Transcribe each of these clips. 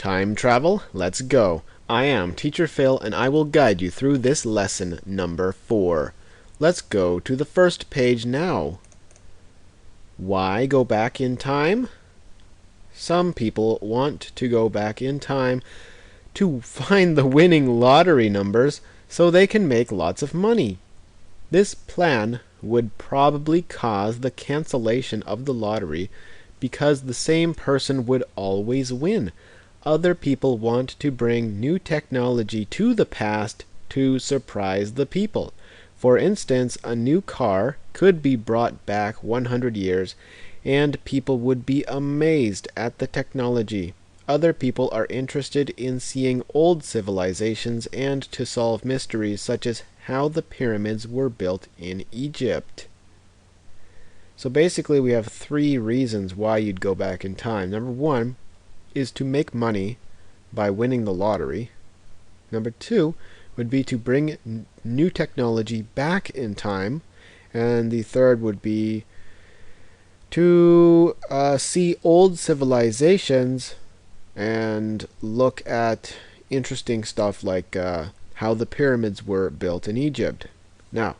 Time travel? Let's go. I am Teacher Phil and I will guide you through this lesson number 4. Let's go to the first page now. Why go back in time? Some people want to go back in time to find the winning lottery numbers so they can make lots of money. This plan would probably cause the cancellation of the lottery because the same person would always win. Other people want to bring new technology to the past to surprise the people. For instance, a new car could be brought back 100 years and people would be amazed at the technology. Other people are interested in seeing old civilizations and to solve mysteries such as how the pyramids were built in Egypt. So basically we have 3 reasons why you'd go back in time. Number 1 is to make money by winning the lottery. Number 2 would be to bring new technology back in time. And the third would be to see old civilizations and look at interesting stuff like how the pyramids were built in Egypt. Now,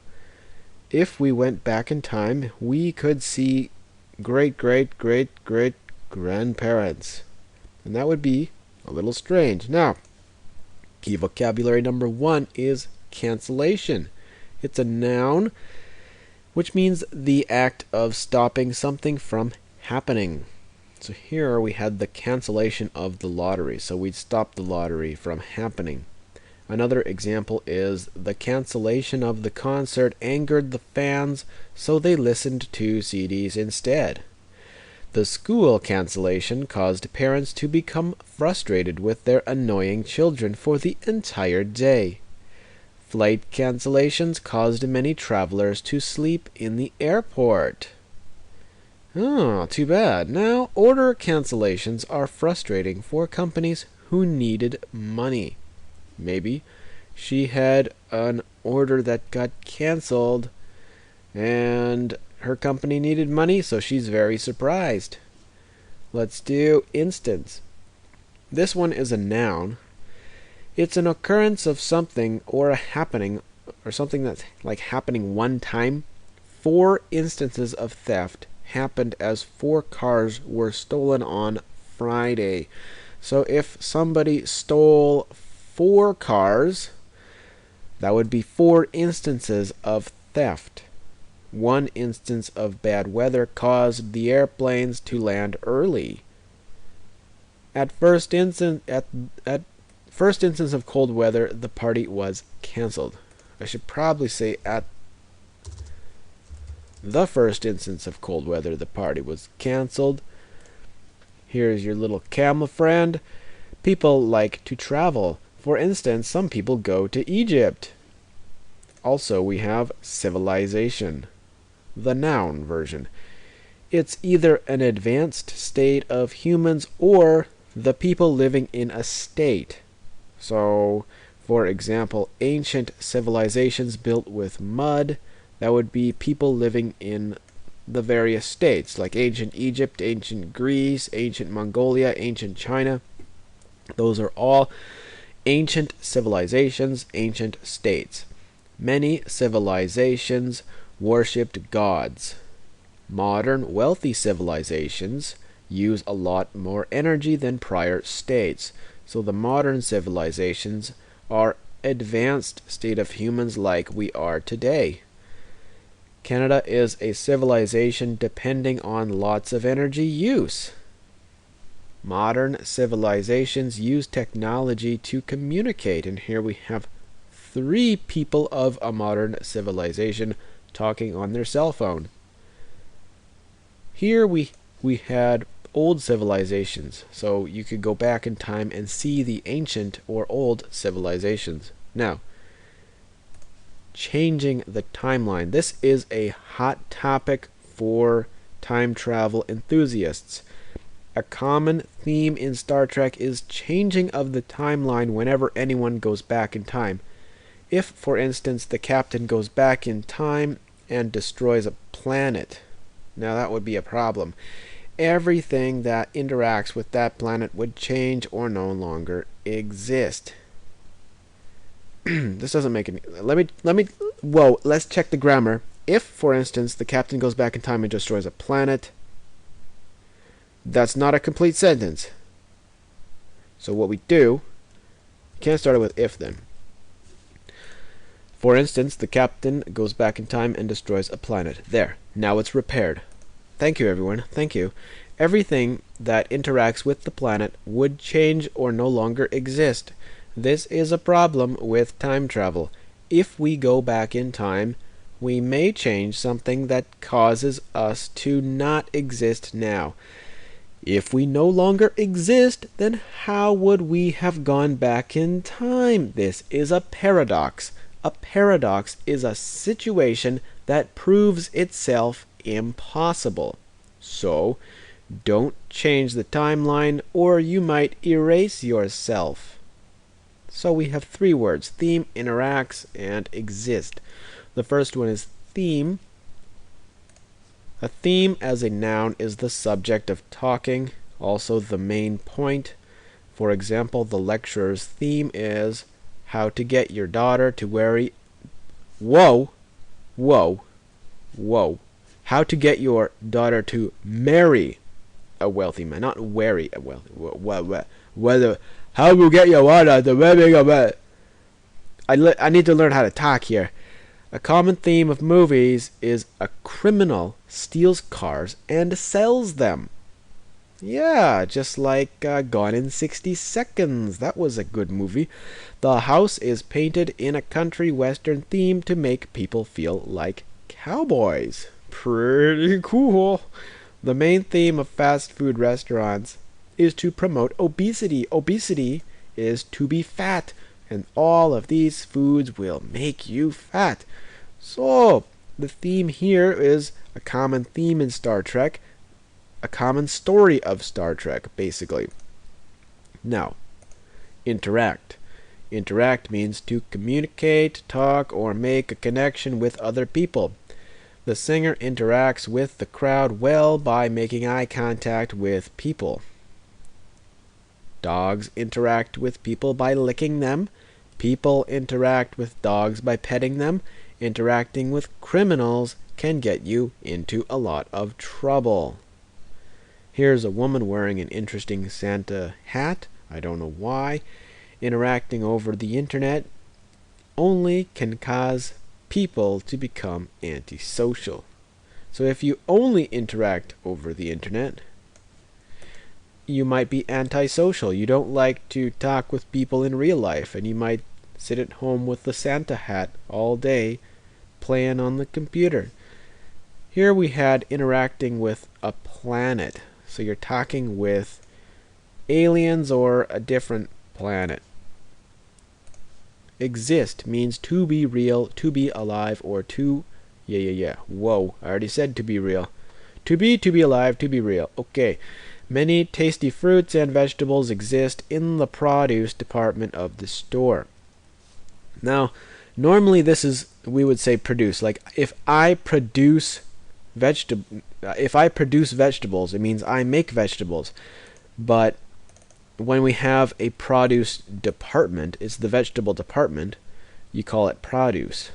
if we went back in time, we could see great-great-great-great-grandparents. And that would be a little strange. Now, key vocabulary number 1 is cancellation. It's a noun, which means the act of stopping something from happening. So here we had the cancellation of the lottery. So we'd stop the lottery from happening. Another example is the cancellation of the concert angered the fans, so they listened to CDs instead. The school cancellation caused parents to become frustrated with their annoying children for the entire day. Flight cancellations caused many travelers to sleep in the airport. Oh, too bad. Now, order cancellations are frustrating for companies who needed money. Maybe she had an order that got canceled and her company needed money, so she's very surprised. Let's do instance. This one is a noun. It's an occurrence of something or a happening or something that's like happening one time. 4 instances of theft happened as 4 cars were stolen on Friday. So if somebody stole 4 cars, that would be 4 instances of theft. 1 instance of bad weather caused the airplanes to land early. At first instance of cold weather, the party was canceled. I should probably say at the first instance of cold weather, the party was canceled. Here's your little camel friend. People like to travel. For instance, some people go to Egypt. Also, we have civilization, the noun version. It's either an advanced state of humans or the people living in a state. So, for example, ancient civilizations built with mud, that would be people living in the various states, like ancient Egypt, ancient Greece, ancient Mongolia, ancient China. Those are all ancient civilizations, ancient states. Many civilizations worshipped gods. Modern, wealthy civilizations use a lot more energy than prior states. So the modern civilizations are advanced state of humans like we are today. Canada is a civilization depending on lots of energy use. Modern civilizations use technology to communicate, and here we have 3 people of a modern civilization talking on their cell phone. Here we had old civilizations, so you could go back in time and see the ancient or old civilizations. Now, changing the timeline. This is a hot topic for time travel enthusiasts. A common theme in Star Trek is changing of the timeline whenever anyone goes back in time. If, for instance, the captain goes back in time and destroys a planet, now that would be a problem. everything that interacts with that planet would change or no longer exist. This doesn't make any... Whoa, let's check the grammar. If, for instance, the captain goes back in time and destroys a planet, that's not a complete sentence. So what we do, can't start it with if then. For instance, the captain goes back in time and destroys a planet. There. Now it's repaired. Thank you, everyone. Thank you. Everything that interacts with the planet would change or no longer exist. This is a problem with time travel. If we go back in time, we may change something that causes us to not exist now. If we no longer exist, then how would we have gone back in time? This is a paradox. A paradox is a situation that proves itself impossible. So, don't change the timeline or you might erase yourself. So we have three words: theme, interacts, and exist. The first one is theme. A theme as a noun is the subject of talking, also the main point. For example, the lecturer's theme is how to get your daughter to marry... Whoa! Whoa! Whoa! How to get your daughter to marry a wealthy man, not marry a wealthy... Whether... How to get your daughter to marry a man... I need to learn how to talk here. A common theme of movies is a criminal steals cars and sells them. Yeah, just like Gone in 60 Seconds. That was a good movie. The house is painted in a country western theme to make people feel like cowboys. Pretty cool. The main theme of fast food restaurants is to promote obesity. Obesity is to be fat, and all of these foods will make you fat. So, the theme here is a common theme in Star Trek, a common story of Star Trek, basically. Now, interact. Interact means to communicate, talk, or make a connection with other people. The singer interacts with the crowd well by making eye contact with people. Dogs interact with people by licking them. People interact with dogs by petting them. Interacting with criminals can get you into a lot of trouble. Here's a woman wearing an interesting Santa hat. I don't know why. Interacting over the internet only can cause people to become antisocial. So if you only interact over the internet, you might be antisocial. You don't like to talk with people in real life, and you might sit at home with the Santa hat all day playing on the computer. Here we had interacting with a planet. So you're talking with aliens or a different planet. Exist means to be real, to be alive, or to... Whoa, I already said to be real. To be alive, to be real. Okay. Many tasty fruits and vegetables exist in the produce department of the store. Now, normally this is, we would say produce. Like if I produce vegetables, it means I make vegetables. But when we have a produce department, it's the vegetable department, you call it produce.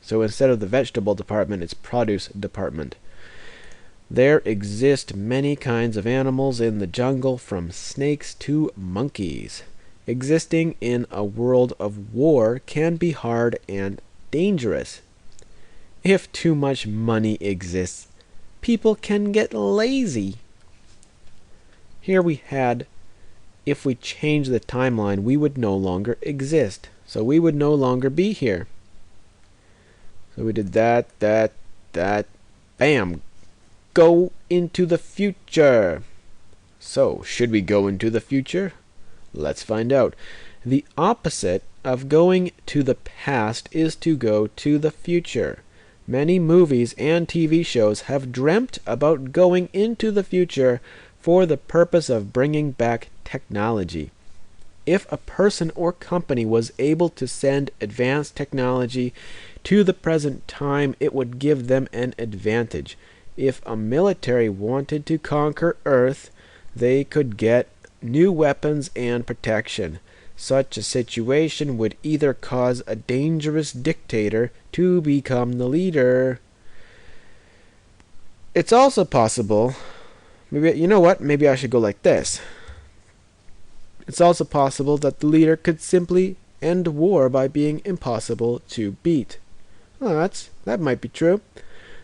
So instead of the vegetable department, it's produce department. There exist many kinds of animals in the jungle, from snakes to monkeys. Existing in a world of war can be hard and dangerous. If too much money exists, people can get lazy. Here we had, if we change the timeline, we would no longer exist. So we would no longer be here. So we did that, bam. Go into the future. So, should we go into the future? Let's find out. The opposite of going to the past is to go to the future. Many movies and TV shows have dreamt about going into the future for the purpose of bringing back technology. If a person or company was able to send advanced technology to the present time, it would give them an advantage. If a military wanted to conquer Earth, they could get new weapons and protection. Such a situation would either cause a dangerous dictator to become the leader. It's also possible, maybe, you know what, maybe I should go like this. It's also possible that the leader could simply end war by being impossible to beat. Well, that might be true.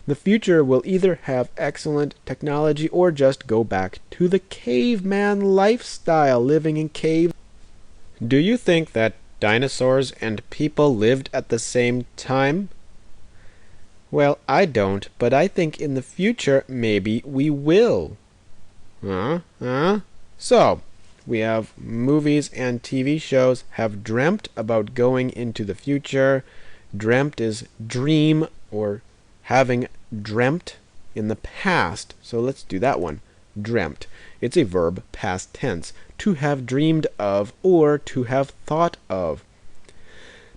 The future will either have excellent technology or just go back to the caveman lifestyle, living in caves. Do you think that dinosaurs and people lived at the same time? Well, I don't, but I think in the future maybe we will. So, we have movies and TV shows have dreamt about going into the future. Dreamt is dream or having dreamt in the past. So let's do that one. Dreamt. It's a verb, past tense. To have dreamed of or to have thought of.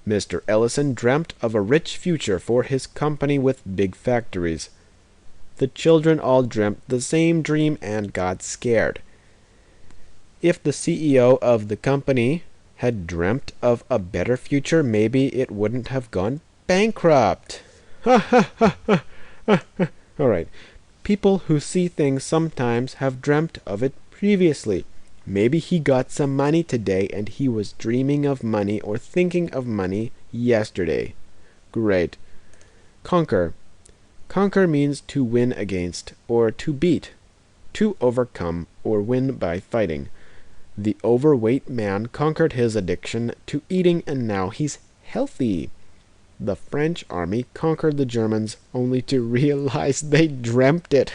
Mr. Ellison dreamt of a rich future for his company with big factories. The children all dreamt the same dream and got scared. If the CEO of the company had dreamt of a better future, maybe it wouldn't have gone bankrupt. Ha ha ha ha ha. All right. People who see things sometimes have dreamt of it previously. Maybe he got some money today and he was dreaming of money or thinking of money yesterday. Great. Conquer. Conquer means to win against or to beat, to overcome or win by fighting. The overweight man conquered his addiction to eating and now he's healthy. The French army conquered the Germans only to realize they dreamt it.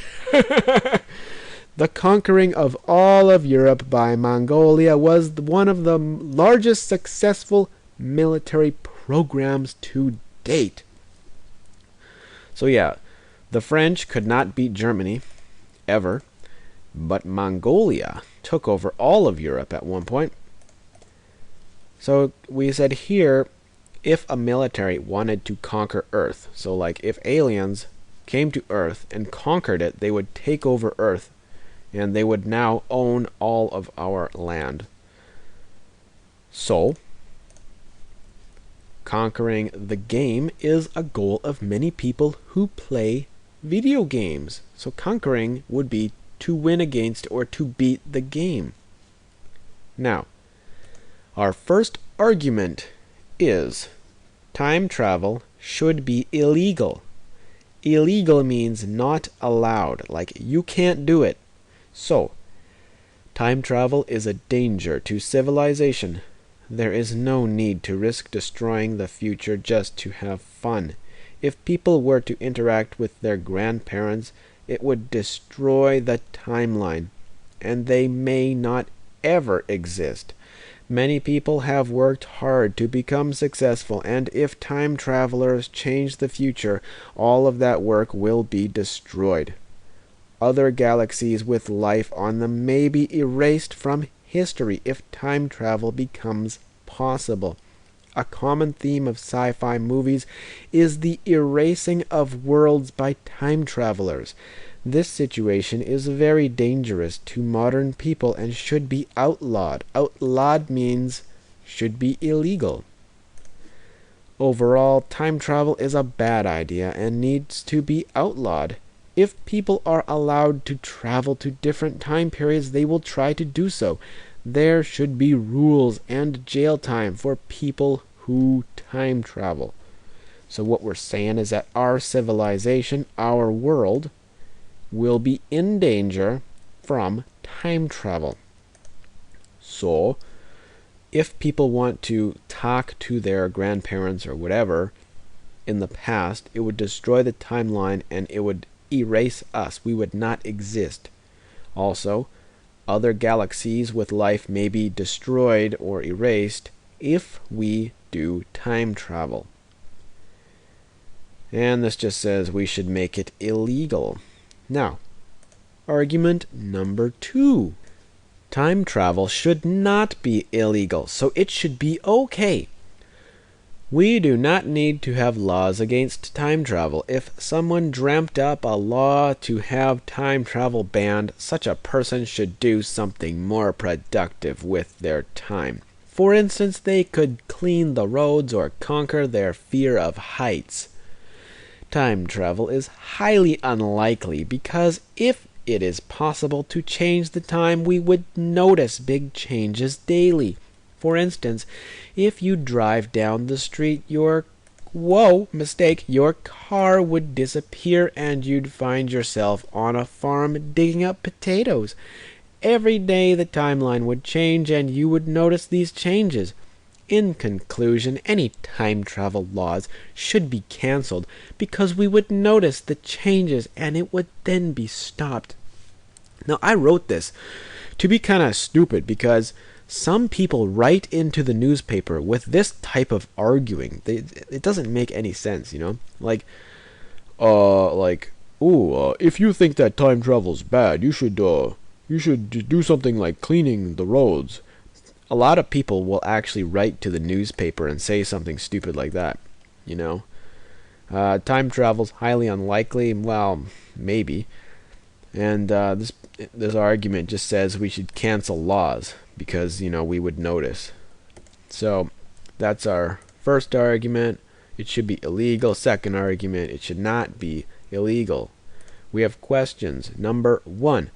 The conquering of all of Europe by Mongolia was one of the largest successful military programs to date. So yeah, the French could not beat Germany, ever, but Mongolia took over all of Europe at one point. So we said here, if a military wanted to conquer Earth, so like if aliens came to Earth and conquered it, they would take over Earth, and they would now own all of our land. So, conquering the game is a goal of many people who play video games. So conquering would be to win against or to beat the game. Now, our first argument is time travel should be illegal. Illegal means not allowed, like you can't do it. So, time travel is a danger to civilization. There is no need to risk destroying the future just to have fun. If people were to interact with their grandparents, it would destroy the timeline, and they may not ever exist. Many people have worked hard to become successful, and if time travelers change the future, all of that work will be destroyed. Other galaxies with life on them may be erased from history if time travel becomes possible. A common theme of sci-fi movies is the erasing of worlds by time travelers. This situation is very dangerous to modern people and should be outlawed. Outlawed means should be illegal. Overall, time travel is a bad idea and needs to be outlawed. If people are allowed to travel to different time periods, they will try to do so. There should be rules and jail time for people who time travel. So what we're saying is that our civilization, our world, will be in danger from time travel. So, if people want to talk to their grandparents or whatever in the past, it would destroy the timeline and it would erase us. We would not exist. Also, other galaxies with life may be destroyed or erased if we do time travel. And this just says we should make it illegal. Now, argument number 2. Time travel should not be illegal, so it should be okay. We do not need to have laws against time travel. If someone dreamt up a law to have time travel banned, such a person should do something more productive with their time. For instance, they could clean the roads or conquer their fear of heights. Time travel is highly unlikely because if it is possible to change the time, we would notice big changes daily. For instance, if you drive down the street, your car would disappear and you'd find yourself on a farm digging up potatoes. Every day the timeline would change and you would notice these changes. In conclusion, any time travel laws should be cancelled because we would notice the changes and it would then be stopped. Now, I wrote this to be kind of stupid because some people write into the newspaper with this type of arguing. It doesn't make any sense, you know? If you think that time travel's bad, you should do something like cleaning the roads. A lot of people will actually write to the newspaper and say something stupid like that, you know? Time travel's highly unlikely. Well, maybe. And this argument just says we should cancel laws because, you know, we would notice. So that's our first argument. It should be illegal. Second argument, it should not be illegal. We have questions. Number 1.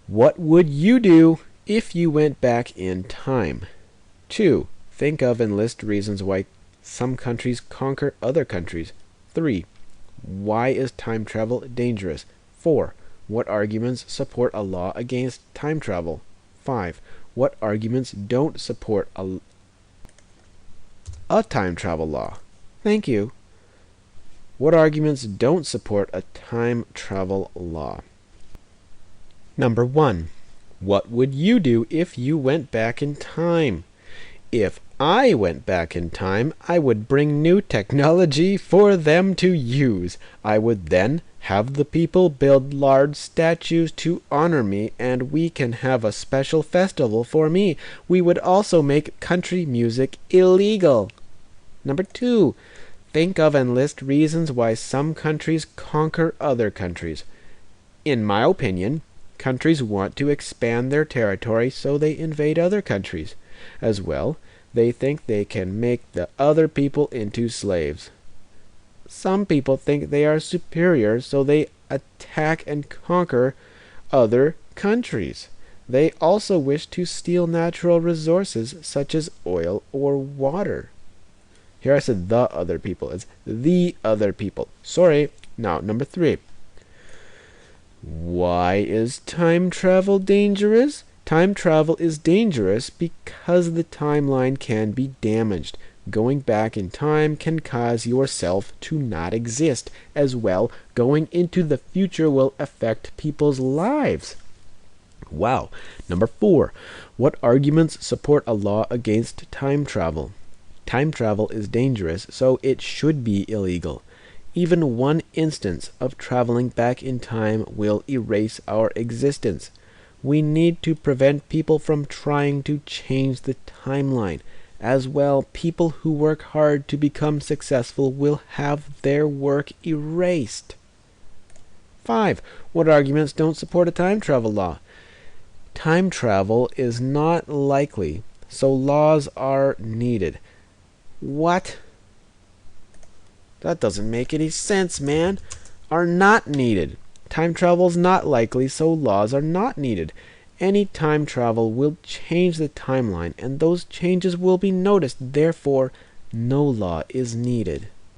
What would you do if you went back in time? 2. Think of and list reasons why some countries conquer other countries. 3. Why is time travel dangerous? 4. What arguments support a law against time travel? 5. What arguments don't support a time travel law? Thank you. What arguments don't support a time travel law? Number 1. What would you do if you went back in time? If I went back in time, I would bring new technology for them to use. I would then have the people build large statues to honor me, and we can have a special festival for me. We would also make country music illegal. Number 2. Think of and list reasons why some countries conquer other countries. In my opinion, countries want to expand their territory, so they invade other countries. As well, they think they can make the other people into slaves. Some people think they are superior, so they attack and conquer other countries. They also wish to steal natural resources such as oil or water. Here I said the other people. It's the other people. Sorry. Now, number 3. Why is time travel dangerous? Time travel is dangerous because the timeline can be damaged. Going back in time can cause yourself to not exist. As well, going into the future will affect people's lives. Wow. Number 4. What arguments support a law against time travel? Time travel is dangerous, so it should be illegal. Even one instance of traveling back in time will erase our existence. We need to prevent people from trying to change the timeline. As well, people who work hard to become successful will have their work erased. 5. What arguments don't support a time travel law? Time travel is not likely, so laws are needed. What? That doesn't make any sense, man. Are not needed. Time travel is not likely, so laws are not needed. Any time travel will change the timeline, and those changes will be noticed. Therefore, no law is needed.